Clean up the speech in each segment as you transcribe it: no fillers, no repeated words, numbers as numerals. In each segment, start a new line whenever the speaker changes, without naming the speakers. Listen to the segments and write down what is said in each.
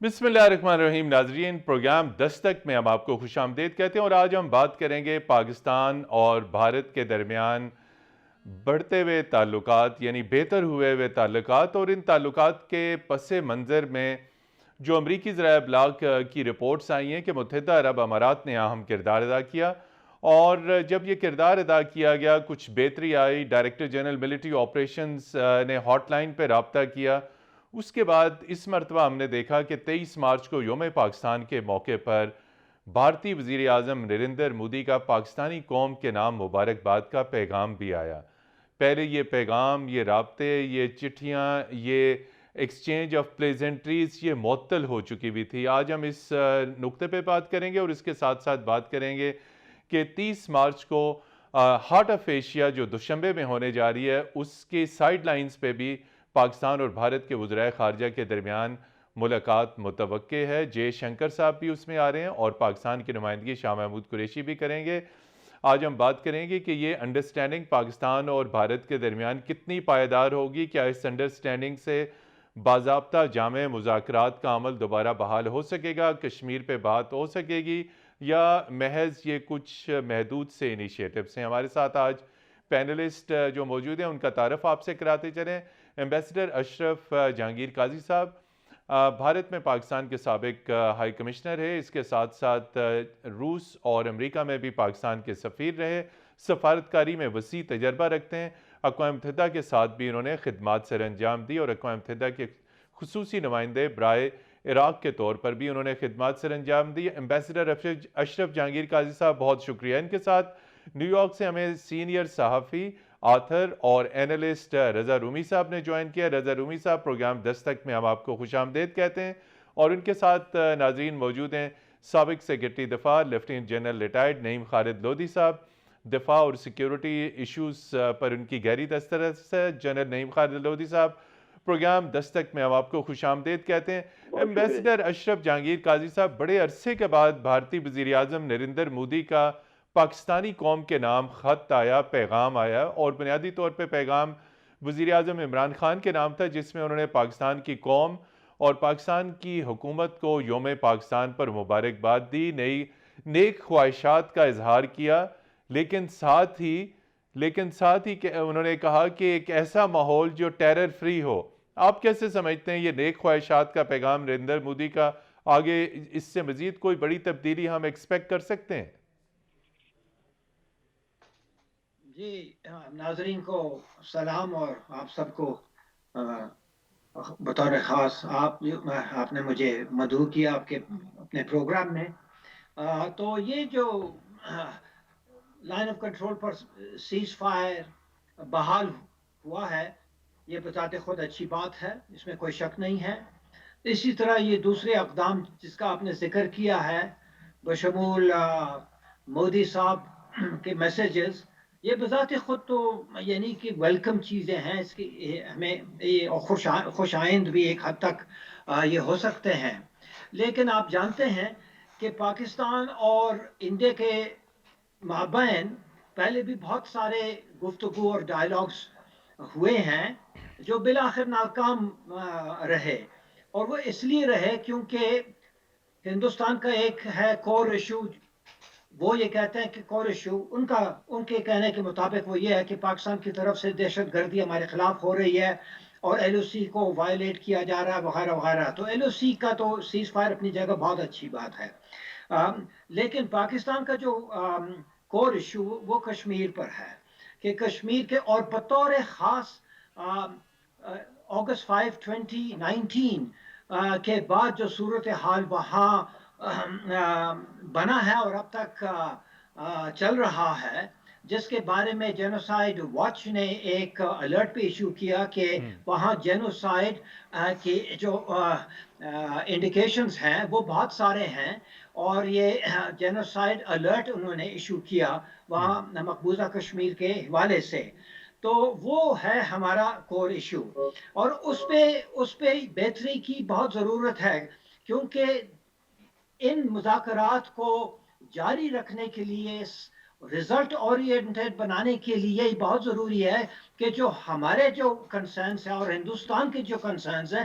بسم اللہ الرحمن الرحیم ناظرین، پروگرام دستک میں ہم آپ کو خوش آمدید کہتے ہیں اور آج ہم بات کریں گے پاکستان اور بھارت کے درمیان بڑھتے ہوئے تعلقات یعنی بہتر ہوئے تعلقات اور ان تعلقات کے پس منظر میں جو امریکی ذرائع ابلاغ کی رپورٹس آئی ہیں کہ متحدہ عرب امارات نے اہم کردار ادا کیا، اور جب یہ کردار ادا کیا گیا کچھ بہتری آئی۔ ڈائریکٹر جنرل ملٹری آپریشنز نے ہاٹ لائن پہ رابطہ کیا۔ اس کے بعد اس مرتبہ ہم نے دیکھا کہ 23 مارچ کو یوم پاکستان کے موقع پر بھارتی وزیر اعظم نریندر مودی کا پاکستانی قوم کے نام مبارکباد کا پیغام بھی آیا۔ پہلے یہ پیغام، یہ رابطے، یہ چٹھیاں، یہ ایکسچینج آف پلیزنٹریز یہ معطل ہو چکی ہوئی تھی۔ آج ہم اس نقطے پہ بات کریں گے اور اس کے ساتھ ساتھ بات کریں گے کہ 30 مارچ کو ہارٹ آف ایشیا جو دوشنبے میں ہونے جا رہی ہے، اس کے سائیڈ لائنز پہ بھی پاکستان اور بھارت کے وزرائے خارجہ کے درمیان ملاقات متوقع ہے۔ جے شنکر صاحب بھی اس میں آ رہے ہیں اور پاکستان کی نمائندگی شاہ محمود قریشی بھی کریں گے۔ آج ہم بات کریں گے کہ یہ انڈرسٹینڈنگ پاکستان اور بھارت کے درمیان کتنی پائیدار ہوگی، کیا اس انڈرسٹینڈنگ سے باضابطہ جامع مذاکرات کا عمل دوبارہ بحال ہو سکے گا، کشمیر پہ بات ہو سکے گی، یا محض یہ کچھ محدود سے انیشیٹوز ہیں۔ ہمارے ساتھ آج پینلسٹ جو موجود ہیں ان کا تعارف آپ سے کراتے چلیں۔ ایمبیسڈر اشرف جہانگیر قاضی صاحب بھارت میں پاکستان کے سابق ہائی کمشنر ہے، اس کے ساتھ ساتھ روس اور امریکہ میں بھی پاکستان کے سفیر رہے، سفارتکاری میں وسیع تجربہ رکھتے ہیں۔ اقوام متحدہ کے ساتھ بھی انہوں نے خدمات سر انجام دی اور اقوام متحدہ کے خصوصی نمائندے برائے عراق کے طور پر بھی انہوں نے خدمات سر انجام دی۔ ایمبیسڈر اشرف جہانگیر قاضی صاحب بہت شکریہ۔ ان کے ساتھ نیو یارک سے ہمیں سینئر صحافی، آتھر اور اینالسٹ رضا رومی صاحب نے جوائن کیا۔ رضا رومی صاحب، پروگرام دستک میں ہم آپ کو خوش آمدید کہتے ہیں، اور ان کے ساتھ ناظرین موجود ہیں سابق سیکرٹری دفاع لیفٹیننٹ جنرل ریٹائرڈ نعیم خالد لودھی صاحب۔ دفاع اور سیکیورٹی ایشوز پر ان کی گہری دسترس ہے جنرل نعیم خالد لودھی صاحب۔ پروگرام دستک میں ہم آپ کو خوش آمدید کہتے ہیں۔ ایمبیسڈر اشرف جہانگیر قاضی صاحب، بڑے عرصے کے بعد بھارتی وزیر اعظم نریندر مودی کا پاکستانی قوم کے نام خط آیا، پیغام آیا، اور بنیادی طور پہ پیغام وزیر اعظم عمران خان کے نام تھا، جس میں انہوں نے پاکستان کی قوم اور پاکستان کی حکومت کو یوم پاکستان پر مبارکباد دی، نئی نیک خواہشات کا اظہار کیا، لیکن ساتھ ہی کہ انہوں نے کہا کہ ایک ایسا ماحول جو ٹیرر فری ہو۔ آپ کیسے سمجھتے ہیں یہ نیک خواہشات کا پیغام نریندر مودی کا، آگے اس سے مزید کوئی بڑی تبدیلی ہم ایکسپیکٹ کر سکتے ہیں؟
جی، ناظرین کو سلام، اور آپ سب کو بطور خاص آپ نے مجھے مدعو کیا آپ کے اپنے پروگرام میں۔ تو یہ جو line of control per cease fire بحال ہوا ہے، یہ بذات خود اچھی بات ہے، اس میں کوئی شک نہیں ہے۔ اسی طرح یہ دوسرے اقدام جس کا آپ نے ذکر کیا ہے بشمول مودی صاحب کے میسیجز، یہ بذات خود تو یعنی کہ ویلکم چیزیں ہیں، اس کی ہمیں یہ خوش آئند بھی ایک حد تک یہ ہو سکتے ہیں۔ لیکن آپ جانتے ہیں کہ پاکستان اور انڈیا کے مابین پہلے بھی بہت سارے گفتگو اور ڈائلاگز ہوئے ہیں جو بالآخر ناکام رہے، اور وہ اس لیے رہے کیونکہ ہندوستان کا ایک ہے کور ایشو، وہ یہ کہتے ہیں کہ کور ایشو ان کے کہنے کے مطابق وہ یہ ہے کہ پاکستان کی طرف سے دہشت گردی ہمارے خلاف ہو رہی ہے اور ایل او سی کو وائلیٹ کیا جا رہا ہے وغیرہ وغیرہ۔ تو ایل او سی کا تو سیز فائر اپنی جگہ بہت اچھی بات ہے، لیکن پاکستان کا جو کور ایشو وہ کشمیر پر ہے، کہ کشمیر کے اور بطور خاص اگست 5 2019 کے بعد جو صورتحال وہاں بنا ہے اور اب تک چل رہا ہے، جس کے بارے میں جینوسائیڈ واچ نے ایک الرٹ پہ ایشو کیا کہ وہاں جینوسائیڈ کی جو انڈیکیشنز ہیں وہ بہت سارے ہیں، اور یہ جینوسائیڈ الرٹ انہوں نے ایشو کیا وہاں مقبوضہ کشمیر کے حوالے سے۔ تو وہ ہے ہمارا کور ایشو، اور اس پہ بہتری کی بہت ضرورت ہے، کیونکہ ان مذاکرات کو جاری رکھنے کے لیے، ریزلٹ اورینٹڈ بنانے کے لیے بہت ضروری ہے کہ جو ہمارے جو کنسرنز ہیں اور ہندوستان کے جو کنسرنز ہیں،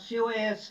COS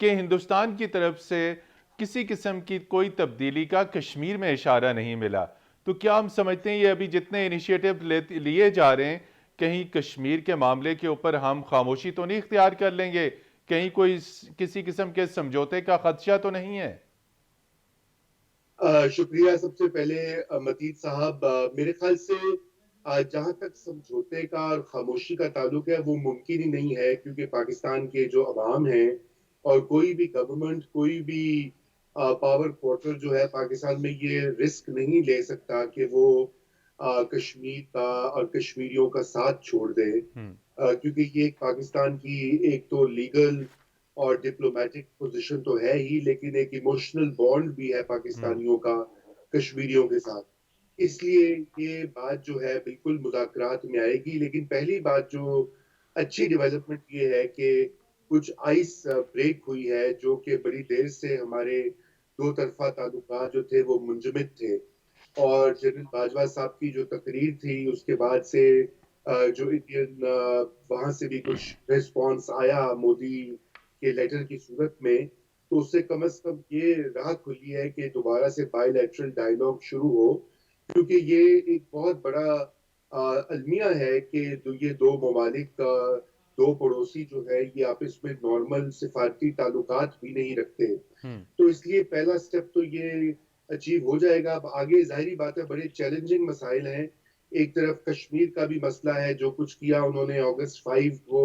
کہ ہندوستان کی طرف سے کسی قسم کی کوئی تبدیلی کا کشمیر میں اشارہ نہیں ملا، تو کیا ہم سمجھتے ہیں یہ ابھی جتنے انیشیٹو لیے جا رہے ہیں، کہیں کشمیر کے معاملے کے اوپر ہم خاموشی تو نہیں اختیار کر لیں گے؟ کہیں کوئی کسی قسم کے سمجھوتے کا خدشہ تو نہیں ہے؟
شکریہ سب سے پہلے متید صاحب، میرے خیال سے جہاں تک سمجھوتے کا اور خاموشی کا تعلق ہے وہ ممکن ہی نہیں ہے، کیونکہ پاکستان کے جو عوام ہیں اور کوئی بھی گورنمنٹ، کوئی بھی پاور کوارٹر جو ہے پاکستان میں یہ رسک نہیں لے سکتا کہ وہ کشمیر کا اور کشمیریوں کا ساتھ چھوڑ دے، کیونکہ یہ ایک پاکستان کی ایک تو لیگل اور ڈپلومیٹک پوزیشن تو ہے ہی، لیکن ایک ایموشنل بانڈ بھی ہے پاکستانیوں کا کشمیریوں کے ساتھ۔ اس لیے یہ بات جو ہے بالکل مذاکرات میں آئے گی، لیکن پہلی بات جو اچھی ڈیولپمنٹ یہ ہے کہ کچھ آئس بریک ہوئی ہے، جو کہ بڑی دیر سے ہمارے دو طرفہ تعلقات جو تھے وہ منجمد تھے، اور جنرل باجوہ صاحب کی جو تقریر تھی اس کے بعد سے جو انڈین وہاں سے بھی کچھ ریسپانس آیا مودی کے لیٹر کی صورت میں، تو اس سے کم از کم یہ راہ کھلی ہے کہ دوبارہ سے بائی لیٹرل ڈائیلاگ شروع ہو، کیونکہ یہ ایک بہت بڑا المیہ ہے کہ یہ دو ممالک کا دو پڑوسی جو ہے یہ آپس میں نارمل سفارتی تعلقات بھی نہیں رکھتے، تو اس لیے پہلا سٹیپ تو یہ اچیو ہو جائے گا۔ اب آگے ظاہری بات ہے بڑے چیلنجنگ مسائل ہیں، ایک طرف کشمیر کا بھی مسئلہ ہے، جو کچھ کیا انہوں نے اگست 5 کو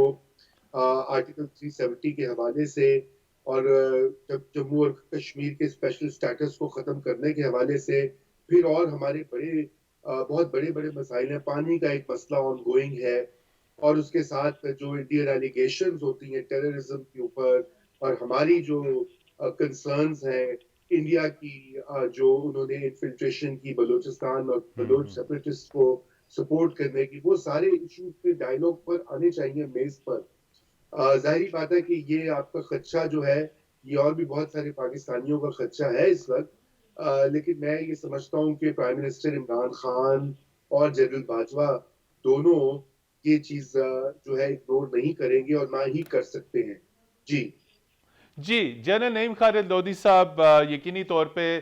آرٹیکل 370 کے حوالے سے، اور جموں اور کشمیر کے اسپیشل سٹیٹس کو ختم کرنے کے حوالے سے، پھر اور ہمارے بہت بڑے بڑے مسائل ہیں، پانی کا ایک مسئلہ آن گوئنگ ہے، اور اس کے ساتھ جو انڈین ایلیگیشنز ہوتی ہیں ٹیررزم کے اوپر، اور ہماری جو کنسرنز ہیں انڈیا کی جو انہوں نے انفلٹریشن کی بلوچستان اور بلوچ سیپریٹسٹ کو سپورٹ کرنے کی، وہ سارے ایشوز پہ ڈائیلاگ پر آنے چاہیے میز پر۔ ظاہری بات ہے کہ یہ آپ کا خدشہ جو ہے یہ اور بھی بہت سارے پاکستانیوں کا خدشہ ہے اس وقت، لیکن میں یہ سمجھتا ہوں کہ پرائم منسٹر عمران خان اور جنرل باجوہ دونوں یہ چیز جو ہے اگنور نہیں کریں گے اور نہ ہی کر سکتے ہیں۔
جی جنرل نعیم خالد لودھی صاحب، یقینی طور پہ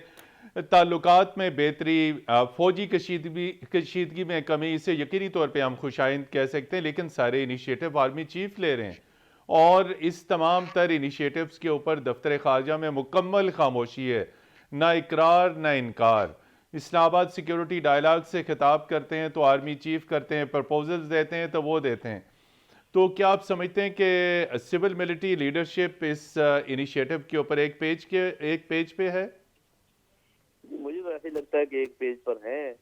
تعلقات میں بہتری، فوجی کشیدگی میں کمی، اسے یقینی طور پہ ہم خوش آئند کہہ سکتے ہیں، لیکن سارے انیشیٹو آرمی چیف لے رہے ہیں، اور اس تمام تر انیشیٹوز کے اوپر دفتر خارجہ میں مکمل خاموشی ہے، نہ اقرار نہ انکار۔ اسلام آباد سیکیورٹی ڈائیلاگ سے خطاب کرتے ہیں تو آرمی چیف کرتے ہیں، پرپوزلز دیتے ہیں تو وہ دیتے ہیں۔ تو کیا آپ سمجھتے ہیں کہ سول ملٹری لیڈرشپ اس انیشیٹو کے اوپر ایک پیج پہ ہے؟
مجھے تو ایسے لگتا ہے کہ ایک پیج پر ہیں،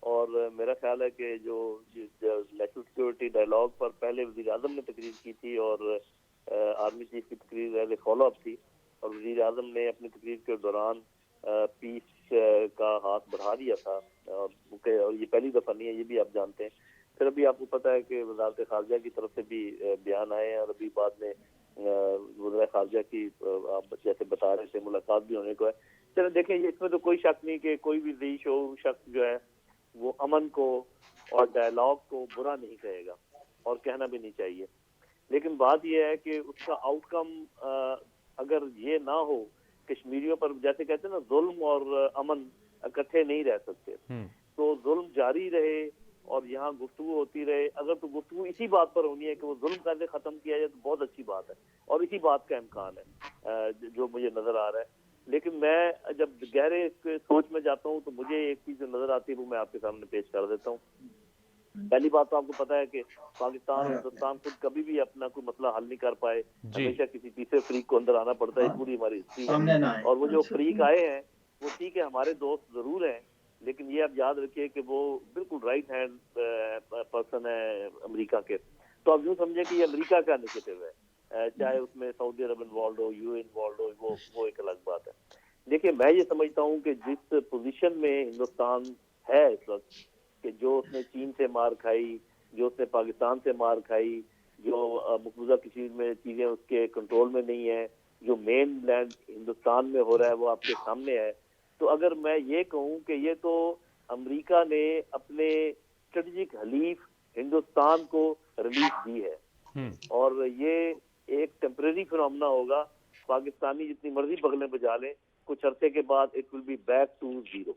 اور میرا خیال ہے کہ جو نیشنل سیکورٹی ڈائیلاگ پر پہلے وزیر اعظم نے تقریر کی تھی اور آرمی چیف کی تقریر ایز اے فالو اپ تھی، اور وزیر اعظم نے اپنی تقریر کے دوران پیس کا ہاتھ بڑھا دیا تھا، اور یہ پہلی دفعہ نہیں ہے، یہ بھی آپ جانتے ہیں۔ پھر ابھی آپ کو پتہ ہے کہ وزارت خارجہ کی طرف سے بھی بیان آئے ہیں، اور ابھی بعد میں وزیر خارجہ کی آپ جیسے بتا رہے تھے ملاقات بھی ہونے کو ہے۔ چلیں دیکھیں، اس میں تو کوئی شک نہیں کہ کوئی بھی ذی شعور شخص جو ہے وہ امن کو اور ڈائیلاگ کو برا نہیں کہے گا، اور کہنا بھی نہیں چاہیے، لیکن بات یہ ہے کہ اس کا آؤٹ کم اگر یہ نہ ہو، کشمیریوں پر جیسے کہتے ہیں نا ظلم اور امن اکٹھے نہیں رہ سکتے، تو ظلم جاری رہے اور یہاں گفتگو ہوتی رہے. اگر تو گفتگو اسی بات پر ہونی ہے کہ وہ ظلم کیسے ختم کیا جائے تو بہت اچھی بات ہے, اور اسی بات کا امکان ہے جو مجھے نظر آ رہا ہے. لیکن میں جب گہرے سوچ میں جاتا ہوں تو مجھے ایک چیز جو نظر آتی ہے وہ میں آپ کے سامنے پیش کر دیتا ہوں. پہلی بات تو آپ کو پتا ہے کہ پاکستان اور ہندوستان خود کبھی بھی اپنا کوئی مسئلہ حل نہیں کر پائے, ہمیشہ کسی تیسرے فریق کو اندر آنا پڑتا ہے. پوری ہماری ہسٹری ہے, اور وہ جو فریق آئے ہیں وہ ٹھیک ہے ہمارے دوست ضرور ہیں, لیکن یہ آپ یاد رکھیے کہ وہ بالکل رائٹ ہینڈ پرسن ہے امریکہ کے. تو آپ یوں سمجھیں کہ یہ امریکہ کا انیشیٹو ہے, چاہے اس میں سعودی عرب انوالوڈ ہو, یو اے انوالوڈ ہو, وہ ایک الگ بات ہے. دیکھیے میں یہ سمجھتا ہوں کہ جس پوزیشن میں ہندوستان ہے اس وقت, کہ جو اس نے چین سے مار کھائی, جو اس نے پاکستان سے مار کھائی, جو مقبوضہ کشمیر میں چیزیں اس کے کنٹرول میں نہیں ہیں, جو مین لینڈ ہندوستان میں ہو رہا ہے وہ آپ کے سامنے ہے. تو اگر میں یہ کہوں کہ یہ تو امریکہ نے اپنے اسٹریٹجک حلیف ہندوستان کو ریلیف دی ہے, اور یہ ایک ٹیمپریری فنومنا ہوگا. پاکستانی جتنی مرضی بغلیں بجا لیں, کچھ عرصے کے بعد it will be back to zero.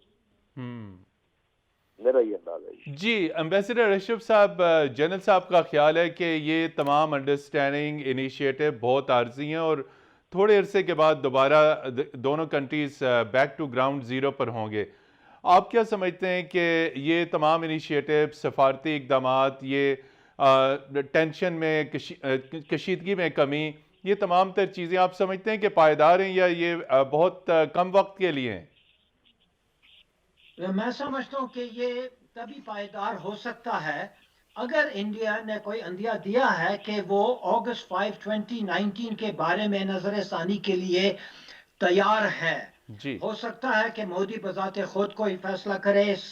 میرا یہ انداز ہے.
جی ایمبیسڈر اشرف صاحب, جنرل صاحب کا خیال ہے کہ یہ تمام انڈرسٹینڈنگ انیشیٹو بہت عارضی ہیں اور تھوڑے عرصے کے بعد دوبارہ دونوں countries back to ground zero پر ہوں گے. آپ کیا سمجھتے ہیں کہ یہ تمام انیشیٹو, سفارتی اقدامات, یہ ٹینشن میں کشیدگی میں کمی, یہ تمام تر چیزیں آپ سمجھتے ہیں کہ پائیدار ہیں یا یہ بہت کم وقت کے لیے ہیں؟
میں سمجھتا ہوں کہ یہ تبھی پائیدار ہو سکتا ہے اگر انڈیا نے کوئی عندیہ دیا ہے کہ وہ اگست 5 2019 کے بارے میں نظر ثانی کے لیے تیار ہے.
جی
ہو سکتا ہے کہ مودی بذات خود کوئی فیصلہ کرے اس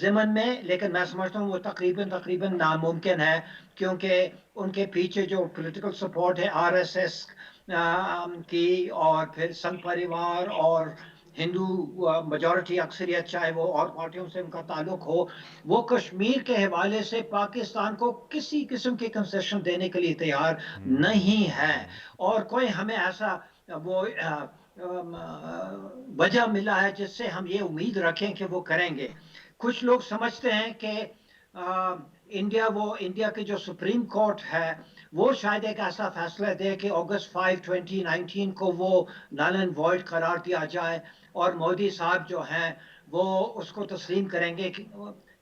ضمن میں, لیکن میں سمجھتا ہوں وہ تقریباً ناممکن ہے, کیونکہ ان کے پیچھے جو پولیٹیکل سپورٹ ہے آر ایس ایس کی, اور پھر سنگھ پریوار اور ہندو میجورٹی اکثریت, چاہے وہ اور پارٹیوں سے ان کا تعلق ہو, وہ کشمیر کے حوالے سے پاکستان کو کسی قسم کی کنسیشن دینے کے لیے تیار نہیں ہے. اور کوئی ہمیں ایسا وہ وجہ ملا ہے جس سے ہم یہ امید رکھیں کہ وہ کریں گے. کچھ لوگ سمجھتے ہیں کہ انڈیا کے جو سپریم کورٹ ہے وہ شاید ایک ایسا فیصلہ دے کہ اگست 5 2019 کو وہ نل اینڈ وائڈ قرار دیا جائے, اور مودی صاحب جو ہیں وہ اس کو تسلیم کریں گے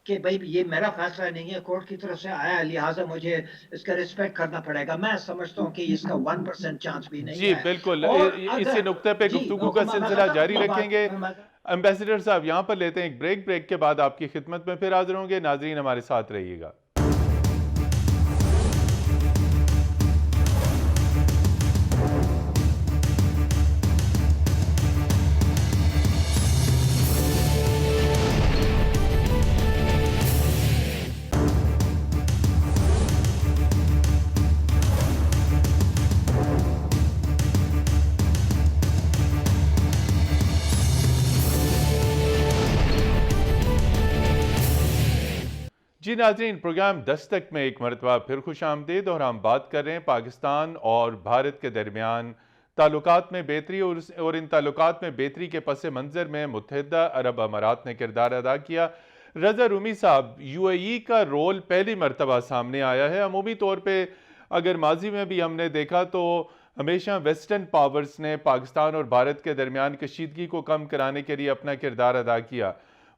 کہ بھائی یہ میرا فیصلہ نہیں ہے, کورٹ کی طرف سے آیا ہے, لہٰذا مجھے اس کا رسپیکٹ کرنا پڑے گا. میں سمجھتا ہوں کہ اس کا 1% چانس بھی نہیں
جی
ہے.
بالکل,
اور
اسی نقطے پہ گفتگو کا سلسلہ جاری رکھیں گے. ایمبیسڈر صاحب یہاں پر لیتے ہیں ایک بریک کے بعد آپ کی خدمت میں پھر حاضر ہوں گے. ناظرین ہمارے ساتھ رہیے گا. جی ناظرین, پروگرام دستک میں ایک مرتبہ پھر خوش آمدید, اور ہم بات کر رہے ہیں پاکستان اور بھارت کے درمیان تعلقات میں بہتری, اور ان تعلقات میں بہتری کے پس منظر میں متحدہ عرب امارات نے کردار ادا کیا. رضا رومی صاحب, یو اے ای کا رول پہلی مرتبہ سامنے آیا ہے. عمومی طور پہ اگر ماضی میں بھی ہم نے دیکھا تو ہمیشہ ویسٹرن پاورز نے پاکستان اور بھارت کے درمیان کشیدگی کو کم کرانے کے لیے اپنا کردار ادا کیا.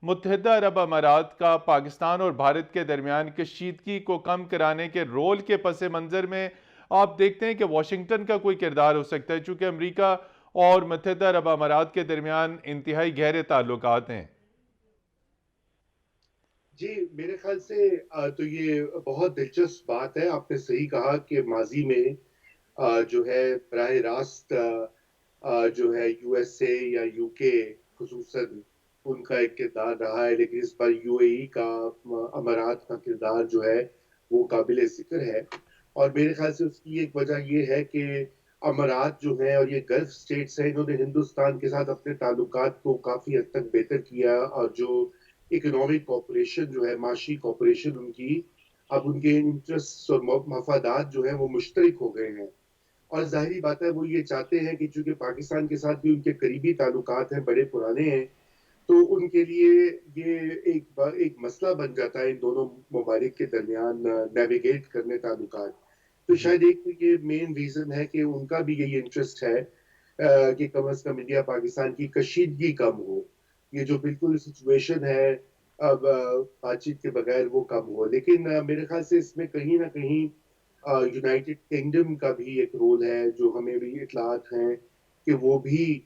متحدہ عرب امارات کا پاکستان اور بھارت کے درمیان کشیدگی کو کم کرانے کے رول کے پس منظر میں آپ دیکھتے ہیں کہ واشنگٹن کا کوئی کردار ہو سکتا ہے, چونکہ امریکہ اور متحدہ عرب امارات کے درمیان انتہائی گہرے تعلقات ہیں.
جی میرے خیال سے تو یہ بہت دلچسپ بات ہے. آپ نے صحیح کہا کہ ماضی میں جو ہے براہ راست جو ہے یو ایس اے یا یو کے خصوصاً ان کا ایک کردار رہا ہے, لیکن اس پر یو اے ای کا, امارات کا کردار جو ہے وہ قابل ذکر ہے. اور میرے خیال سے اس کی ایک وجہ یہ ہے کہ امارات جو ہیں اور یہ گلف سٹیٹس ہیں, انہوں نے ہندوستان کے ساتھ اپنے تعلقات کو کافی حد تک بہتر کیا, اور جو اکنامک کوپریشن جو ہے, معاشی کوپریشن ان کی, اب ان کے انٹرسٹ اور مفادات جو ہیں وہ مشترک ہو گئے ہیں. اور ظاہری بات ہے وہ یہ چاہتے ہیں کہ چونکہ پاکستان کے ساتھ بھی ان کے قریبی تعلقات ہیں, بڑے پرانے ہیں, تو ان کے لیے یہ ایک مسئلہ بن جاتا ہے ان دونوں ممالک کے درمیان نیویگیٹ کرنے تعلقات. تو شاید ایک یہ مین ریزن ہے کہ ان کا بھی یہی انٹرسٹ ہے کہ کم از کم انڈیا پاکستان کی کشیدگی کم ہو. یہ جو بالکل سچویشن ہے اب بات چیت کے بغیر وہ کم ہو. لیکن میرے خیال سے اس میں کہیں نہ کہیں یونائٹڈ کنگڈم کا بھی ایک رول ہے جو ہمیں بھی اطلاعات ہیں کہ وہ بھی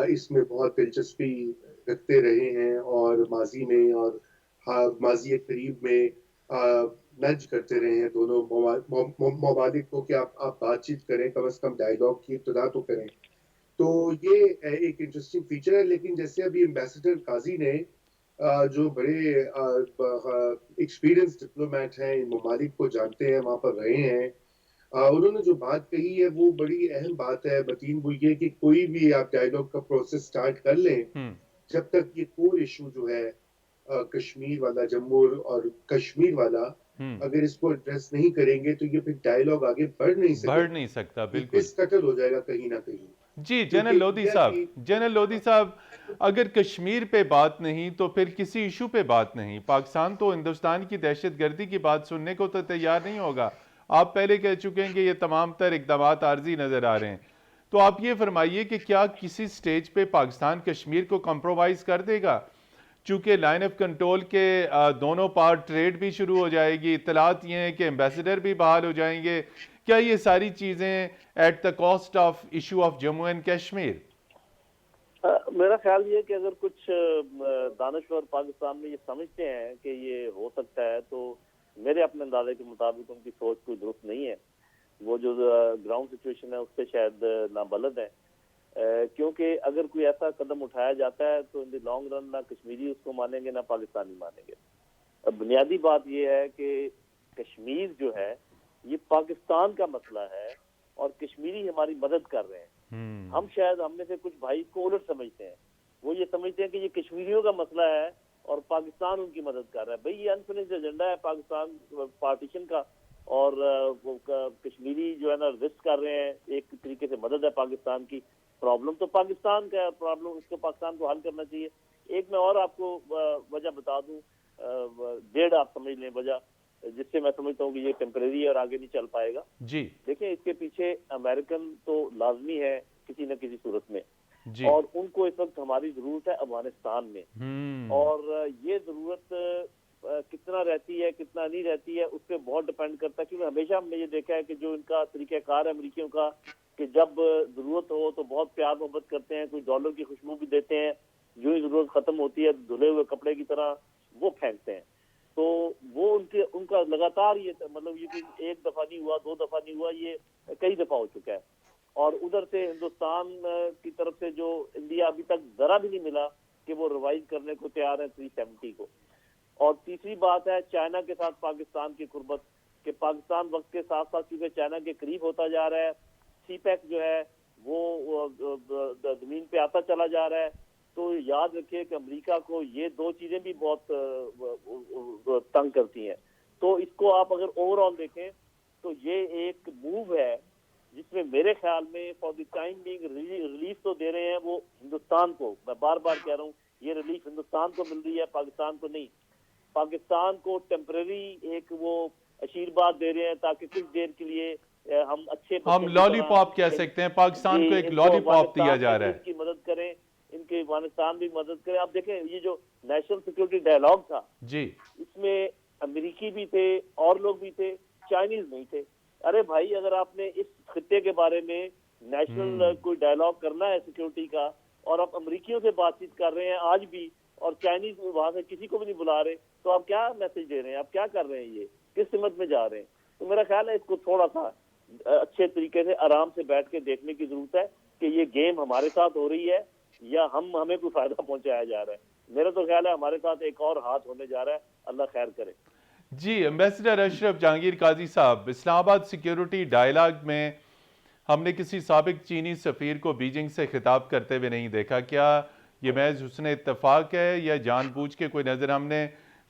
اس میں بہت دلچسپی رکھتے رہے ہیں اور ماضی میں اور ماضی قریب میں نج کرتے رہے ہیں دونوں ممالک کو کہ آپ بات چیت کریں, کم از کم ڈائیلاگ کی ابتدا تو کریں. تو یہ ایک انٹرسٹنگ فیچر ہے. لیکن جیسے ابھی ایمبیسڈر قاضی نے جو بڑے ایکسپیرینس ڈپلومیٹ ہیں, ان ممالک کو جانتے ہیں, وہاں پر رہے ہیں, انہوں نے جو بات کہی ہے وہ بڑی اہم بات ہے متین. وہ یہ کہ کوئی بھی آپ ڈائیلاگ کا پروسیس سٹارٹ کر لیں, جب تک یہ کور ایشو جو ہے کشمیر والا, جموں اور کشمیر والا, اگر اس کو ایڈریس نہیں کریں گے تو یہ پھر ڈائیلاگ آگے بڑھ نہیں
سکتا. بالکل
قتل ہو جائے گا کہیں نہ کہیں.
جی جنرل لودھی صاحب, اگر کشمیر پہ بات نہیں تو پھر کسی ایشو پہ بات نہیں. پاکستان تو ہندوستان کی دہشت گردی کی بات سننے کو تو تیار نہیں ہوگا. آپ پہلے کہہ چکے ہیں کہ یہ تمام تر اقدامات عارضی نظر آ رہے ہیں. تو آپ یہ فرمائیے کہ کیا کسی سٹیج پہ پاکستان کشمیر کو کمپرومائز کر دے گا؟ چونکہ لائن آف کنٹرول کے دونوں پارٹ ٹریڈ بھی شروع ہو جائے گی, اطلاعات یہ ہیں کہ ایمبیسڈر بھی بحال ہو جائیں گے. کیا یہ ساری چیزیں at the cost of issue of Jammu and Kashmir?
میرا خیال یہ کہ اگر کچھ دانشور پاکستان میں یہ سمجھتے ہیں کہ یہ ہو سکتا ہے تو میرے اپنے اندازے کے مطابق ان کی سوچ کوئی درست نہیں ہے. وہ جو گراؤنڈ سچویشن ہے اس سے شاید نابلد ہے, کیونکہ اگر کوئی ایسا قدم اٹھایا جاتا ہے تو ان دی لانگ رن نہ کشمیری اس کو مانیں گے نہ پاکستانی مانیں گے. اب بنیادی بات یہ ہے کہ کشمیر جو ہے یہ پاکستان کا مسئلہ ہے اور کشمیری ہماری مدد کر رہے ہیں. ہم میں سے کچھ بھائی کو الٹ سمجھتے ہیں. وہ یہ سمجھتے ہیں کہ یہ کشمیریوں کا مسئلہ ہے اور پاکستان ان کی مدد کر رہا ہے. بھئی یہ انفینسڈ ایجنڈا ہے پاکستان پارٹیشن کا, اور کشمیری جو ہے نا رسک کر رہے ہیں. ایک طریقے سے مدد ہے پاکستان کی. پرابلم تو پاکستان کا پرابلم, اس کو پاکستان کو حل کرنا چاہیے. ایک میں اور آپ کو وجہ بتا دوں, ڈیڑھ آپ سمجھ لیں وجہ, جس سے میں سمجھتا ہوں کہ یہ ٹیمپریری ہے اور آگے نہیں چل پائے گا.
جی
دیکھیں اس کے پیچھے امریکن تو لازمی ہے کسی نہ کسی صورت میں, اور ان کو اس وقت ہماری ضرورت ہے افغانستان میں. اور یہ ضرورت کتنا رہتی ہے کتنا نہیں رہتی ہے اس پہ بہت ڈپینڈ کرتا ہے. کیونکہ ہمیشہ ہم نے یہ دیکھا ہے کہ جو ان کا طریقہ کار ہے امریکیوں کا, کہ جب ضرورت ہو تو بہت پیار محبت کرتے ہیں, کوئی ڈالر کی خوشبو بھی دیتے ہیں, جو ہی ضرورت ختم ہوتی ہے دھلے ہوئے کپڑے کی طرح وہ پھینکتے ہیں. تو وہ ان کا لگاتار یہ مطلب یہ ایک دفعہ نہیں ہوا, دو دفعہ نہیں ہوا, یہ کئی دفعہ ہو چکا ہے. اور ادھر سے ہندوستان کی طرف سے جو انڈیا ابھی تک ذرا بھی نہیں ملا کہ وہ ریوائز کرنے کو تیار ہے 370 کو. اور تیسری بات ہے چائنا کے ساتھ پاکستان کی قربت, کہ پاکستان وقت کے ساتھ ساتھ کیونکہ چائنا کے قریب ہوتا جا رہا ہے, سی پیک جو ہے وہ زمین پہ آتا چلا جا رہا ہے. تو یاد رکھیے کہ امریکہ کو یہ دو چیزیں بھی بہت تنگ کرتی ہیں. تو اس کو آپ اگر اوور آل دیکھیں تو یہ ایک موو ہے جس میں میرے خیال میں for the time being relief تو دے رہے ہیں وہ ہندوستان کو. میں بار بار کہہ رہا ہوں یہ ریلیف ہندوستان کو مل رہی ہے, پاکستان کو نہیں. پاکستان کو ٹیمپرری ایک وہ آشیرواد دے رہے ہیں تاکہ کچھ دیر کے لیے ہم
لالی پاپ کہہ سکتے ہیں, پاکستان کو ایک لالی پاپ دیا جا رہا ہے.
ان کی مدد کریں, ان کے افغانستان بھی مدد کریں. آپ دیکھیں یہ جو نیشنل سیکورٹی ڈائیلاگ تھا
جی,
اس میں امریکی بھی تھے اور لوگ بھی تھے, چائنیز نہیں تھے. ارے بھائی اگر آپ نے اس خطے کے بارے میں نیشنل کوئی ڈائیلاگ کرنا ہے سیکورٹی کا, اور آپ امریکیوں سے بات چیت کر رہے ہیں آج بھی, اور چائنیز وہاں سے کسی کو بھی نہیں بلا رہے, تو آپ کیا میسج دے رہے ہیں, آپ کیا کر رہے ہیں, یہ کس سمت میں جا رہے ہیں؟ تو میرا خیال ہے اس کو تھوڑا سا اچھے طریقے سے آرام سے بیٹھ کے دیکھنے کی ضرورت ہے کہ یہ گیم ہمارے ساتھ ہو رہی ہے یا ہمیں کوئی فائدہ پہنچایا جا رہا ہے. میرا تو خیال ہے ہمارے ساتھ ایک اور ہاتھ ہونے جا رہا ہے. اللہ خیر کرے.
جی ایمبیسڈر اشرف جہانگیر قاضی صاحب, اسلام آباد سیکیورٹی ڈائیلاگ میں ہم نے کسی سابق چینی سفیر کو بیجنگ سے خطاب کرتے ہوئے نہیں دیکھا. کیا یہ محض حسن اتفاق ہے یا جان بوجھ کے کوئی نظر؟ ہم نے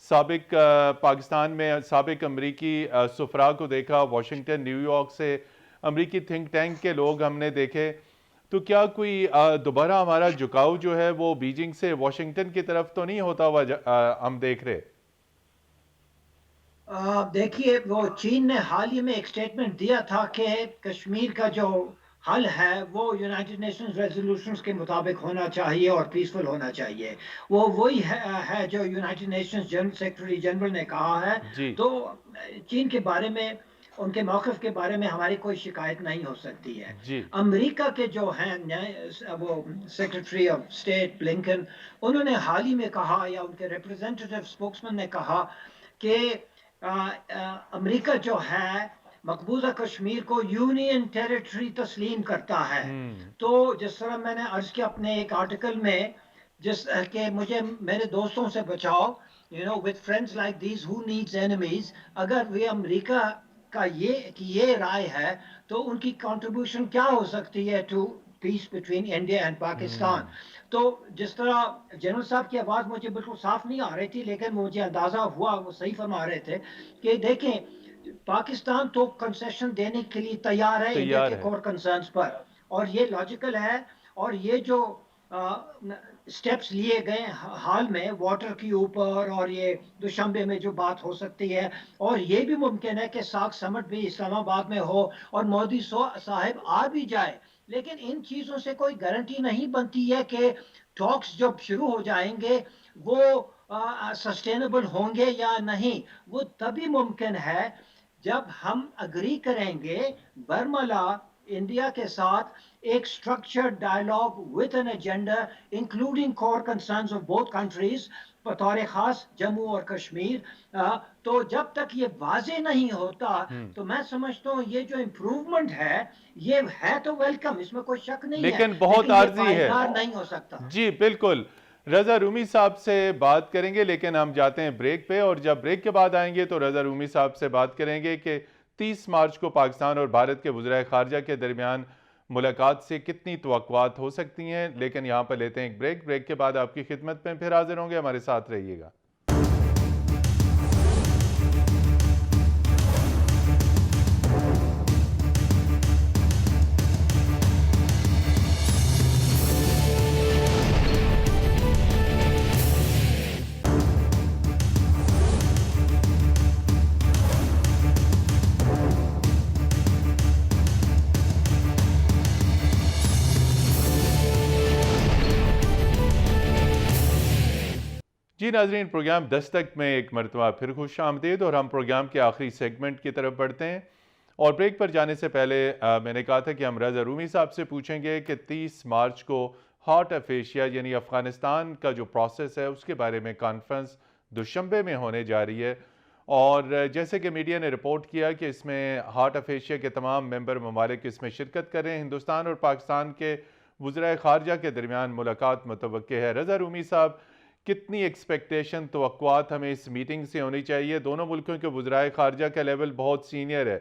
سابق پاکستان میں سابق امریکی سفراء کو دیکھا, واشنگٹن نیو یارک سے امریکی تھنک ٹینک کے لوگ ہم نے دیکھے. تو کیا کوئی دوبارہ ہمارا جھکاؤ جو ہے وہ بیجنگ سے واشنگٹن کی طرف تو نہیں ہوتا ہوا ہم دیکھ رہے؟
دیکھیے وہ چین نے حال ہی میں ایک سٹیٹمنٹ دیا تھا کہ کشمیر کا جو حل ہے وہ یونائٹڈ نیشنز ریزولوشنز کے مطابق ہونا چاہیے اور پیسفل ہونا چاہیے. وہ وہی ہے جو United nations general secretary general نے کہا ہے.
جی
تو چین کے بارے میں ان کے موقف کے بارے میں ہماری کوئی شکایت نہیں ہو سکتی ہے.
جی
امریکہ کے جو ہیں وہ سیکرٹری آف اسٹیٹ بلنکن، انہوں نے حال ہی میں کہا یا ان کے ریپرزینٹیو اسپوکسمین نے کہا کہ امریکہ جو ہے مقبوضہ کشمیر کو یونین ٹیریٹری تسلیم کرتا ہے.
ہم
تو جس طرح میں نے عرض کیا اپنے ایک آرٹیکل میں، جس کہ مجھے میرے دوستوں سے بچاؤ، with friends like these who needs enemies. اگر وہ امریکہ کا یہ رائے ہے تو ان کی کنٹریبیوشن کیا ہو سکتی ہے to peace between India and Pakistan. تو جس طرح جنرل صاحب کی آواز مجھے بالکل صاف نہیں آ رہی تھی، لیکن مجھے اندازہ ہوا وہ صحیح فرما رہے تھے کہ دیکھیں پاکستان تو کنسیشن دینے کے لیے تیار ہے انڈیا
تیار
کے
ہے.
کور کنسرنز پر، اور یہ لاجیکل ہے. اور یہ جو سٹیپس لیے گئے حال میں واٹر کے اوپر، اور یہ دوشنبے میں جو بات ہو سکتی ہے، اور یہ بھی ممکن ہے کہ ساک سمٹ بھی اسلام آباد میں ہو اور مودی صاحب آ بھی جائے. لیکن ان چیزوں سے کوئی گارنٹی نہیں بنتی ہے کہ ٹاکس جب شروع ہو جائیں گے وہ سسٹینیبل ہوں گے یا نہیں. وہ تبھی ممکن ہے جب ہم اگری کریں گے برملا انڈیا کے ساتھ ایک structured dialogue with an agenda including core concerns of both countries, بطور خاص جموں اور کشمیر. تو جب تک یہ واضح نہیں ہوتا تو میں سمجھتا ہوں یہ جو امپروومنٹ ہے یہ ہے تو ویلکم، اس میں کوئی شک نہیں ہے،
لیکن بہت
لیکن یہ
عارضی ہے.
پائیدار نہیں ہو سکتا.
جی بالکل. رضا رومی صاحب سے بات کریں گے، لیکن ہم جاتے ہیں بریک پہ، اور جب بریک کے بعد آئیں گے تو رضا رومی صاحب سے بات کریں گے کہ 30 مارچ کو پاکستان اور بھارت کے وزرائے خارجہ کے درمیان ملاقات سے کتنی توقعات ہو سکتی ہیں. لیکن یہاں پر لیتے ہیں ایک بریک. بریک کے بعد آپ کی خدمت میں پھر حاضر ہوں گے، ہمارے ساتھ رہیے گا. جی ناظرین، پروگرام دستک میں ایک مرتبہ پھر خوش آمدید، اور ہم پروگرام کے آخری سیگمنٹ کی طرف بڑھتے ہیں. اور بریک پر جانے سے پہلے میں نے کہا تھا کہ ہم رضا رومی صاحب سے پوچھیں گے کہ 30 مارچ کو ہارٹ آف ایشیا یعنی افغانستان کا جو پروسیس ہے اس کے بارے میں کانفرنس دوشنبے میں ہونے جا رہی ہے. اور جیسے کہ میڈیا نے رپورٹ کیا کہ اس میں ہارٹ آف ایشیا کے تمام ممبر ممالک اس میں شرکت کر رہے ہیں. ہندوستان اور پاکستان کے وزرائے خارجہ کے درمیان ملاقات متوقع ہے. رضا رومی صاحب، کتنی ایکسپیکٹیشن، توقعات ہمیں اس میٹنگ سے ہونی چاہیے؟ دونوں ملکوں کے وزرائے خارجہ کا لیول بہت سینئر ہے،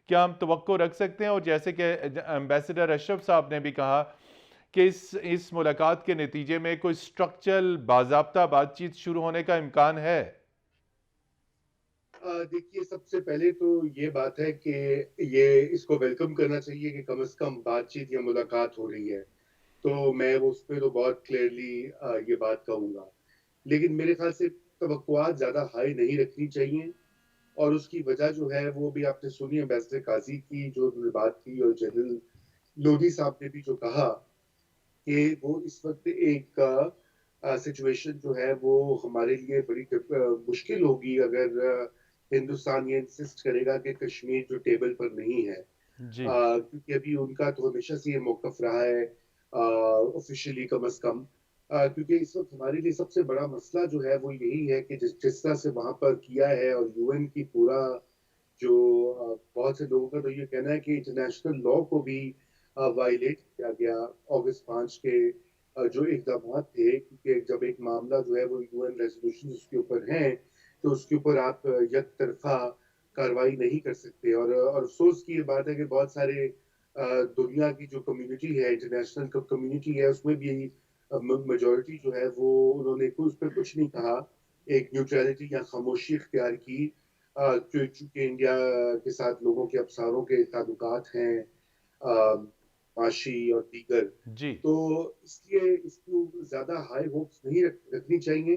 کیا ہم توقع رکھ سکتے ہیں؟ اور جیسے کہ ایمبیسڈر اشرف صاحب نے بھی کہا کہ اس ملاقات کے نتیجے میں کوئی سٹرکچرل باضابطہ بات چیت شروع ہونے کا امکان ہے؟
دیکھیے، سب سے پہلے تو یہ بات ہے کہ یہ اس کو ویلکم کرنا چاہیے کہ کم از کم بات چیت یا ملاقات ہو رہی ہے. تو میں اس پہ تو بہت کلیئرلی یہ بات کہوں گا. لیکن میرے خیال سے توقعات زیادہ ہائی نہیں رکھنی چاہیے، اور اس کی وجہ جو ہے وہ بھی آپ نے سنی، ایمبیسڈر قاضی کی جو انہوں نے بات کی، اور جنرل لودھی صاحب نے بھی جو کہا کہ وہ اس وقت ایک سچویشن جو ہے وہ ہمارے لیے بڑی مشکل ہوگی اگر ہندوستان یہ انسسٹ کرے گا کہ کشمیر جو ٹیبل پر نہیں ہے.
جی
کیونکہ ابھی ان کا تو ہمیشہ سے یہ موقف رہا ہے آفیشیلی کم از کم. کیونکہ اس وقت ہمارے لیے سب سے بڑا مسئلہ جو ہے وہ یہی ہے کہ جس طرح سے وہاں پر کیا ہے، اور یو این کی پورا جو بہت سے لوگوں کا تو یہ کہنا ہے کہ انٹرنیشنل لا کو بھی وائلیٹ کیا گیا اگست 5 کے جو اقدامات تھے. کیونکہ جب ایک معاملہ جو ہے وہ یو این ریزولوشن اس کے اوپر ہیں تو اس کے اوپر آپ یک طرفہ کاروائی نہیں کر سکتے. اور افسوس کی یہ بات ہے کہ بہت سارے دنیا کی جو کمیونٹی ہے، انٹرنیشنل کمیونٹی ہے، اس میں بھی میجورٹی جو ہے وہ انہوں نے اس پہ کچھ نہیں کہا، ایک نیوٹرلٹی یا خاموشی اختیار کی. چونکہ انڈیا کے ساتھ لوگوں کے افساروں کے تعلقات ہیں، معاشی اور دیگر.
جی
تو اس لیے اس کو زیادہ ہائی ہوپس نہیں رکھنی چاہیے.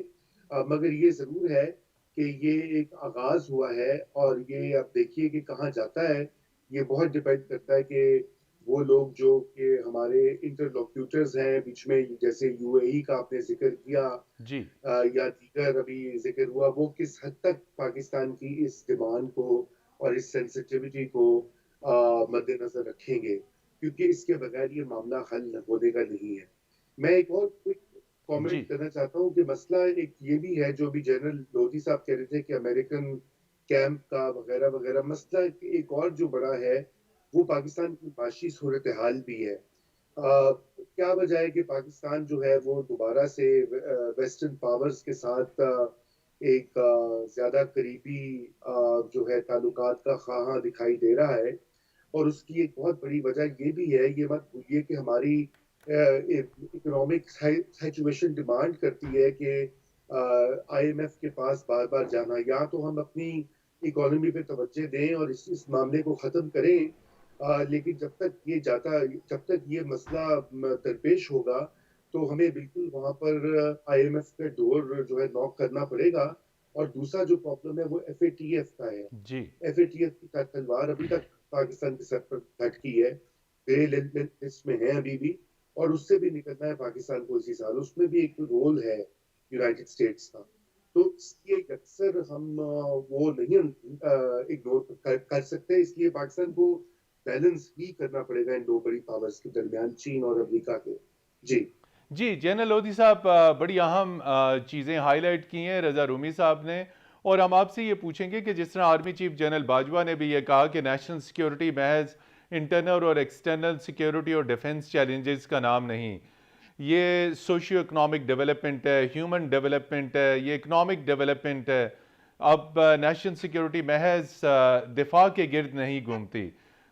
مگر یہ ضرور ہے کہ یہ ایک آغاز ہوا ہے اور یہ اب دیکھیے کہ کہاں جاتا ہے. یہ بہت ڈیپینڈ کرتا ہے کہ وہ لوگ جو کہ ہمارے انٹرلوکیوٹرز ہیں بیچ میں، جیسے یو اے ای کا آپ نے ذکر کیا
جی
یا دیگر ابھی ذکر ہوا، وہ کس حد تک پاکستان کی اس ڈیمانڈ کو اور اس سینسٹیوٹی کو مد نظر رکھیں گے، کیونکہ اس کے بغیر یہ معاملہ حل ہونے کا نہیں ہے. میں ایک اور
جی
کامنٹ کرنا چاہتا ہوں کہ مسئلہ ایک یہ بھی ہے جو بھی جنرل لودھی صاحب کہہ رہے تھے کہ امریکن کیمپ کا وغیرہ وغیرہ. مسئلہ ایک اور جو بڑا ہے وہ پاکستان کی معاشی صورتحال بھی ہے. کیا وجہ ہے کہ پاکستان جو ہے وہ دوبارہ سے ویسٹرن پاورز کے ساتھ ایک زیادہ قریبی جو ہے تعلقات کا خواہاں دکھائی دے رہا ہے. اور اس کی ایک بہت بڑی وجہ یہ بھی ہے، یہ مت بھولیے کہ ہماری اکنامک سچویشن ڈیمانڈ کرتی ہے کہ آئی ایم ایف کے پاس بار بار جانا. یا تو ہم اپنی اکانومی پہ توجہ دیں اور اس معاملے کو ختم کریں، لیکن جب تک یہ مسئلہ درپیش ہوگا تو ہمیں بالکل وہاں پر آئی ایم ایف کا ڈور جو ہے ناک کرنا پڑے گا. اور دوسرا جو پرابلم ہے وہ ایف اے ٹی ایف کا ہے.
جی
ایف اے ٹی ایف کی تلوار ابھی تک پاکستان کے سر پر لٹکی ہے، گرے لسٹ میں ہے ابھی بھی، اور اس سے بھی نکلنا ہے پاکستان کو اسی سال. اس میں بھی ایک رول ہے یونائٹڈ اسٹیٹس کا. تو اس کی ایک اکثر ہم وہ نہیں اگنور کر سکتے. اس لیے پاکستان کو بیلنس ہی کرنا پڑے گا ان دو بڑی پاورز کے درمیان، چین اور امریکہ کے. جی
جی جنرل لودھی صاحب، بڑی اہم چیزیں ہائی لائٹ کی ہیں رضا رومی صاحب نے، اور ہم آپ سے یہ پوچھیں گے کہ جس طرح آرمی چیف جنرل باجوہ نے بھی یہ کہا کہ نیشنل سیکیورٹی محض انٹرنل اور ایکسٹرنل سیکیورٹی اور ڈیفنس چیلنجز کا نام نہیں، یہ سوشیو اکنامک ڈیولپمنٹ ہے، ہیومن ڈیولپمنٹ ہے، یہ اکنامک ڈیولپمنٹ ہے. اب نیشنل سیکیورٹی محض دفاع کے گرد نہیں گھومتی.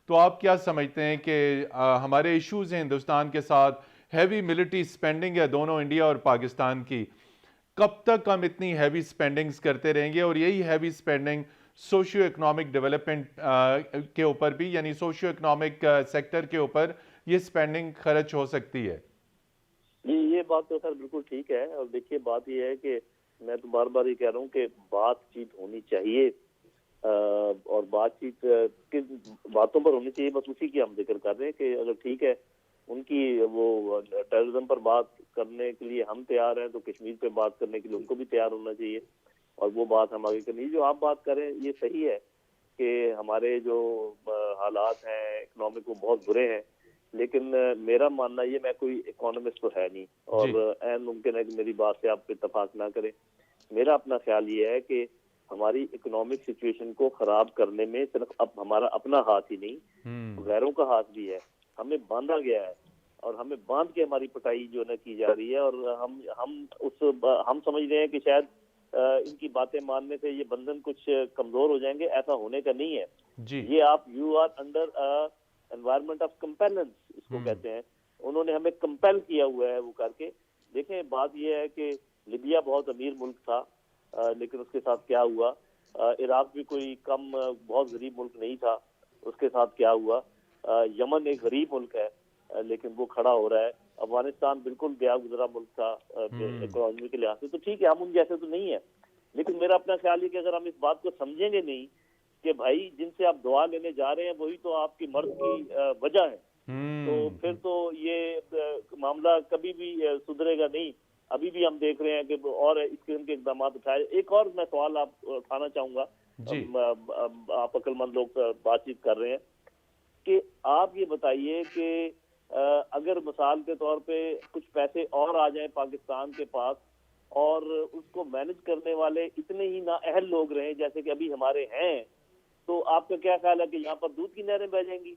تو آپ کیا سمجھتے ہیں کہ ہمارے ایشوز ہیں ہندوستان کے ساتھ، ہیوی ملٹری سپینڈنگ ہے دونوں انڈیا اور پاکستان کی، کب تک ہم اتنی ہیوی سپینڈنگز کرتے رہیں گے؟ اور یہی heavy spending socio economic development کے اوپر بھی، یعنی سوشیو اکنامک سیکٹر کے اوپر یہ سپینڈنگ خرچ ہو سکتی ہے.
جی یہ بات تو خیر بالکل ٹھیک ہے. اور دیکھیے بات یہ ہے کہ میں تو بار بار یہ کہہ رہا ہوں کہ بات چیت ہونی چاہیے، اور بات چیت کن باتوں پر ہونی چاہیے، بس اسی کی ہم ذکر کر رہے ہیں کہ اگر ٹھیک ہے ان کی وہ ٹیررزم پر بات کرنے کے لیے ہم تیار ہیں، تو کشمیر پہ بات کرنے کے لیے ان کو بھی تیار ہونا چاہیے، اور وہ بات ہم آگے کرنی. جو آپ بات کریں یہ صحیح ہے کہ ہمارے جو حالات ہیں اکنامک وہ بہت برے ہیں، لیکن میرا ماننا یہ، میں کوئی اکانومسٹ تو ہے نہیں اور عین ممکن ہے کہ میری بات سے آپ اتفاق نہ کریں. میرا اپنا خیال یہ ہے کہ ہماری اکنامک سچویشن کو خراب کرنے میں صرف اب ہمارا اپنا ہاتھ ہی نہیں، غیروں کا ہاتھ بھی ہے. ہمیں باندھا گیا ہے اور ہمیں باندھ کے ہماری پٹائی جو ہے کی جا رہی ہے، اور ہم سمجھ رہے ہیں کہ شاید ان کی باتیں ماننے سے یہ بندھن کچھ کمزور ہو جائیں گے. ایسا ہونے کا نہیں ہے. یہ آپ you are under environment of compliance اس کو کہتے ہیں. انہوں نے ہمیں کمپیل کیا ہوا ہے وہ کر کے. دیکھیں بات یہ ہے کہ لیبیا بہت امیر ملک تھا، لیکن اس کے ساتھ کیا ہوا. عراق بھی کوئی کم بہت غریب ملک نہیں تھا، اس کے ساتھ کیا ہوا. یمن ایک غریب ملک ہے لیکن وہ کھڑا ہو رہا ہے. افغانستان بالکل گیا گزرا ملک تھا اکنامی کے لحاظ سے. تو ٹھیک ہے ہم ان جیسے تو نہیں ہے، لیکن میرا اپنا خیال ہے کہ اگر ہم اس بات کو سمجھیں گے نہیں کہ بھائی جن سے آپ دعا لینے جا رہے ہیں وہی تو آپ کی مرض کی وجہ ہے، تو پھر تو یہ معاملہ کبھی بھی سدھرے گا نہیں. ابھی بھی ہم دیکھ رہے ہیں کہ اور اس قسم کے اقدامات اٹھائے. ایک اور میں سوال آپ اٹھانا چاہوں گا، آپ عقل مند لوگ بات چیت کر رہے ہیں، کہ آپ یہ بتائیے کہ اگر مثال کے طور پہ کچھ پیسے اور آ جائیں پاکستان کے پاس اور اس کو مینج کرنے والے اتنے ہی نااہل لوگ رہیں جیسے کہ ابھی ہمارے ہیں، تو آپ کا کیا خیال ہے کہ یہاں پر دودھ کی نہریں بہہ جائیں گی؟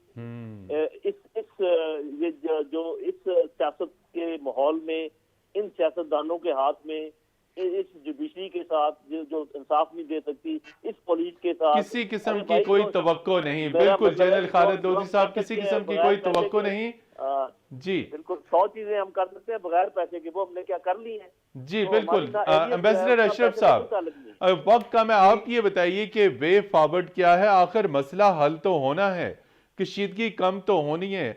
جو اس سیاست کے ماحول میں، ان سیاستدانوں کے ہاتھ میں، اس جوڈیشری کے ساتھ جو انصاف نہیں دے سکتی، اس پولیس کے ساتھ
کسی قسم کی کوئی توقع نہیں. بالکل جنرل خالد لودھی صاحب، کسی قسم کی کوئی توقع نہیں. جی
بالکل 100 چیزیں ہم کر سکتے ہیں بغیر پیسے کے، وہ ہم نے کیا کر لی ہیں.
جی بالکل. ایمبیسڈر اشرف صاحب، وقت کا میں آپ یہ بتائیے کہ وے فارورڈ کیا ہے؟ آخر مسئلہ حل تو ہونا ہے، کشیدگی کم تو ہونی ہے،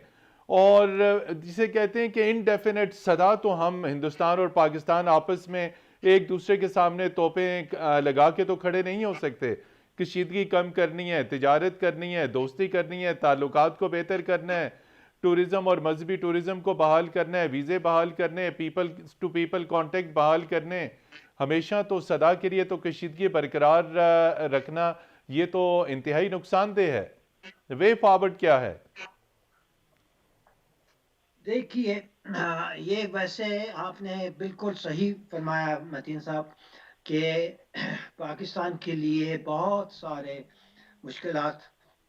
اور جسے کہتے ہیں کہ انڈیفینٹ صدا تو ہم ہندوستان اور پاکستان آپس میں ایک دوسرے کے سامنے توپیں لگا کے تو کھڑے نہیں ہو سکتے. کشیدگی کم کرنی ہے، تجارت کرنی ہے، دوستی کرنی ہے، تعلقات کو بہتر کرنا ہے، ٹورزم اور مذہبی ٹورزم کو بحال کرنا ہے، ویزے بحال کرنے ہیں، پیپل ٹو پیپل کانٹیکٹ بحال کرنے ہیں. ہمیشہ تو صدا کے لیے تو کشیدگی برقرار رکھنا یہ تو انتہائی نقصان دہ ہے. وے فارورڈ کیا ہے؟
دیکھیے یہ ویسے آپ نے بالکل صحیح فرمایا متین صاحب کہ پاکستان کے لیے بہت سارے مشکلات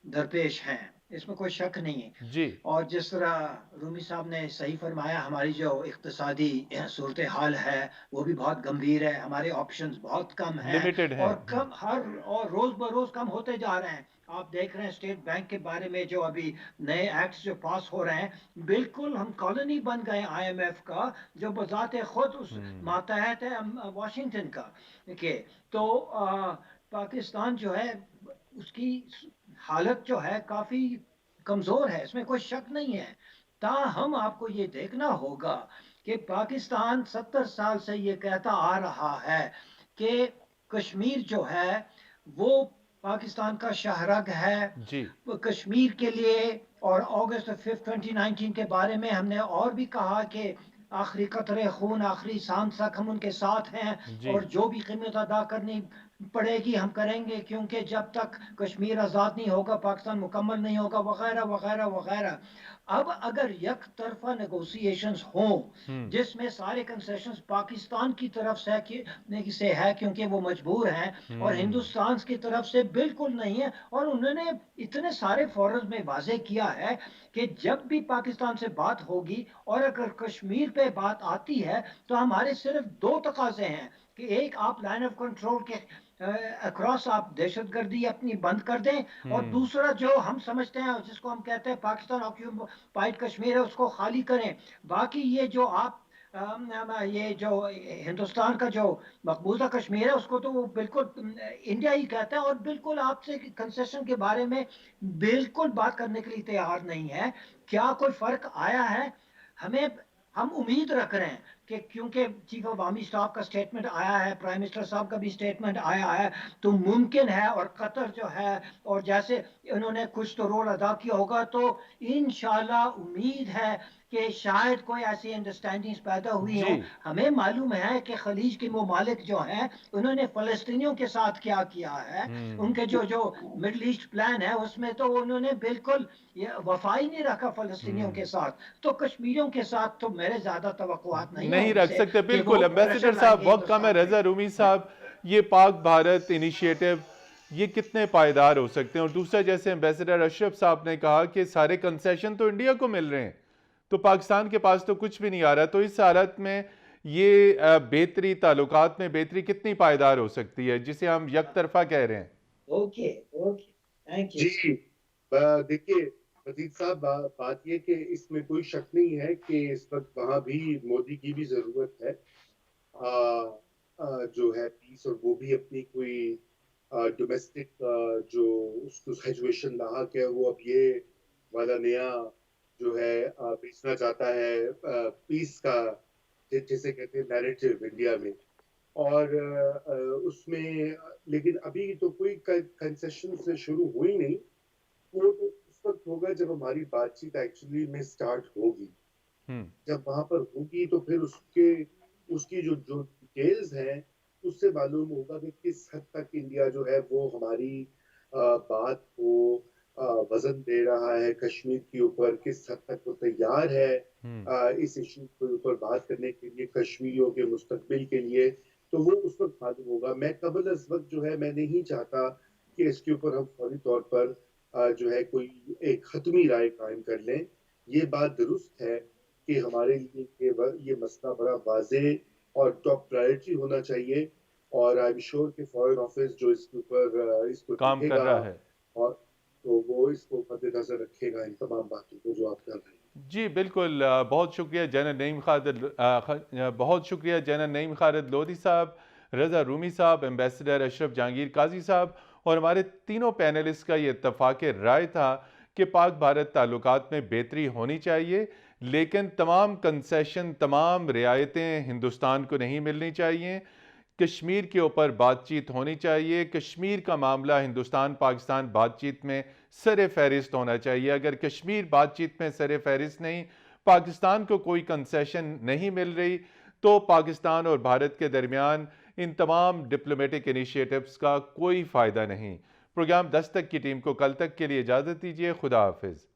درپیش ہیں، اس میں کوئی شک نہیں ہے.
جی
اور جس طرح رومی صاحب نے صحیح فرمایا، ہماری جو اقتصادی صورتحال ہے وہ بھی بہت گمبھیر ہے، ہمارے آپشنز بہت کم ہیں
لمیٹڈ ہیں.
اور روز بروز کم ہوتے جا رہے ہیں. آپ دیکھ رہے ہیں اسٹیٹ بینک کے بارے میں جو ابھی نئے ایکٹس جو پاس ہو رہے ہیں، بالکل ہم کالونی بن گئے آئی ایم ایف کا، جو بذات خود اس ماتحت ہے واشنگٹن کا. کہ تو پاکستان جو ہے اس کی حالت جو ہے کافی کمزور ہے، اس میں کوئی شک نہیں ہے. تاہم آپ کو یہ دیکھنا ہوگا کہ پاکستان 70 سال سے یہ کہتا آ رہا ہے کہ کشمیر جو ہے وہ پاکستان کا شاہراگ ہے.
جی
کشمیر کے لیے، اور اگست 5 2019 کے بارے میں ہم نے اور بھی کہا کہ آخری قطرے خون، آخری سانس تک ہم ان کے ساتھ ہیں،
جی
اور جو بھی قیمت ادا کرنی پڑے گی ہم کریں گے، کیونکہ جب تک کشمیر آزاد نہیں ہوگا پاکستان مکمل نہیں ہوگا، وغیرہ وغیرہ وغیرہ. اب اگر یک طرفہ نیگوسیشنز ہوں جس میں سارے کنسیشنز پاکستان کی طرف سے ہے کیونکہ وہ مجبور ہیں، اور ہندوستان کی طرف سے بالکل نہیں ہے، اور انہوں نے اتنے سارے فورمز میں واضح کیا ہے کہ جب بھی پاکستان سے بات ہوگی اور اگر کشمیر پہ بات آتی ہے تو ہمارے صرف دو تقاضے ہیں کہ ایک، آپ لائن آف کنٹرول کے اکراس آپ دہشت گردی اپنی بند کر دیں، اور دوسرا جو ہم سمجھتے ہیں جس کو ہم کہتے ہیں پاکستان آکیوپائڈ کشمیر ہے اس کو خالی کریں. باقی یہ جو آپ یہ جو ہندوستان کا جو مقبوضہ کشمیر ہے اس کو تو وہ بالکل انڈیا ہی کہتا ہے، اور بالکل آپ سے کنسیشن کے بارے میں بالکل بات کرنے کے لیے تیار نہیں ہے. کیا کوئی فرق آیا ہے؟ ہم امید رکھ رہے ہیں کہ کیونکہ چیف آف آرمی اسٹاف کا سٹیٹمنٹ آیا ہے، پرائم منسٹر صاحب کا بھی سٹیٹمنٹ آیا ہے، تو ممکن ہے، اور قطر جو ہے اور جیسے انہوں نے کچھ تو رول ادا کیا ہوگا، تو انشاءاللہ امید ہے کہ شاید کوئی ایسی انڈرسٹینڈنگز پیدا ہوئی ہوں.
جی
ہمیں معلوم ہے کہ خلیج کے ممالک جو ہیں انہوں نے فلسطینیوں کے ساتھ کیا کیا ہے، ان کے جو مڈل ایسٹ پلان ہے اس میں تو انہوں نے بالکل وفا ہی نہیں رکھا فلسطینیوں کے ساتھ. تو کشمیریوں کے ساتھ تو میرے زیادہ توقعات نہیں ہیں
نہیں
ان
رکھ
سے
سکتے.
کہ وہ
بالکل ایمبیسڈر
پریشر لائیں
صاحب
گے
وقت کم ہے.
ہندوستان پہ.
رضا رومی صاحب، یہ پاک بھارت انیشیٹو یہ کتنے پائیدار ہو سکتے ہیں؟ اور دوسرا، جیسے ایمبیسڈر اشرف صاحب نے کہا کہ سارے کنسیشن تو انڈیا کو مل رہے ہیں، تو پاکستان کے پاس تو کچھ بھی نہیں آ رہا. تو اس حالت میں یہ بہتری، تعلقات میں بہتری کتنی پائیدار ہو سکتی ہے جسے ہم یک طرفہ کہہ رہے ہیں؟
Okay thank you.
جی دیکھیے مزید صاحب، بات یہ کہ اس میں کوئی شک نہیں ہے کہ اس وقت وہاں بھی مودی کی بھی ضرورت ہے جو ہے پیس، اور وہ بھی اپنی کوئی ڈومیسٹک جو اس کو سچویشن رہا کہ وہ اب یہ والا نیا جو ہے بیچنا چاہتا ہے پیس کا، جسے کہتے ہیں نیریٹو انڈیا میں. اور اس میں لیکن ابھی تو کوئی کنسیشن سے شروع ہوئی نہیں. وہ تو اس وقت ہوگا جب ہماری بات چیت ایکچولی میں سٹارٹ ہوگی. جب وہاں پر ہوگی تو پھر اس کی جو ڈیٹیلز ہیں اس سے معلوم ہوگا کہ کس حد تک انڈیا جو ہے وہ ہماری بات کو وزن دے رہا ہے کشمیر کے اوپر، کس حد تک وہ تیار ہے اس ایشو کے اوپر بات کرنے کے لیے، کشمیریوں کے مستقبل کے لیے. تو وہ اس وقت معلوم ہوگا. میں قبل از وقت جو ہے میں نہیں چاہتا کہ اس کے اوپر ہم فوری طور پر جو ہے کوئی ایک حتمی رائے قائم کر لیں. یہ بات درست ہے کہ ہمارے لیے یہ مسئلہ بڑا واضح اور ٹاپ پرائرٹی ہونا چاہیے، اور آئی ایم شیور کہ فارن آفس جو اس کے اوپر اس کو
کام
دیکھے
کر
گا،
رہا ہے.
اور تو وہ اس کو مد نظر رکھے گا ان تمام باتوں کو جو آپ کر رہے ہیں.
جی بالکل. بہت شکریہ جنرل نعیم خالد، بہت شکریہ جنرل نعیم خالد لودھی صاحب، رضا رومی صاحب، ایمبیسڈر اشرف جہانگیر قاضی صاحب، اور ہمارے تینوں پینلسٹ کا یہ اتفاق رائے تھا کہ پاک بھارت تعلقات میں بہتری ہونی چاہیے، لیکن تمام کنسیشن، تمام رعایتیں ہندوستان کو نہیں ملنی چاہیے۔ کشمیر کے اوپر بات چیت ہونی چاہیے، کشمیر کا معاملہ ہندوستان پاکستان بات چیت میں سر فہرست ہونا چاہیے۔ اگر کشمیر بات چیت میں سر فہرست نہیں، پاکستان کو کوئی کنسیشن نہیں مل رہی، تو پاکستان اور بھارت کے درمیان ان تمام ڈپلومیٹک انیشیٹوز کا کوئی فائدہ نہیں۔ پروگرام دستک کی ٹیم کو کل تک کے لیے اجازت دیجیے۔ خدا حافظ۔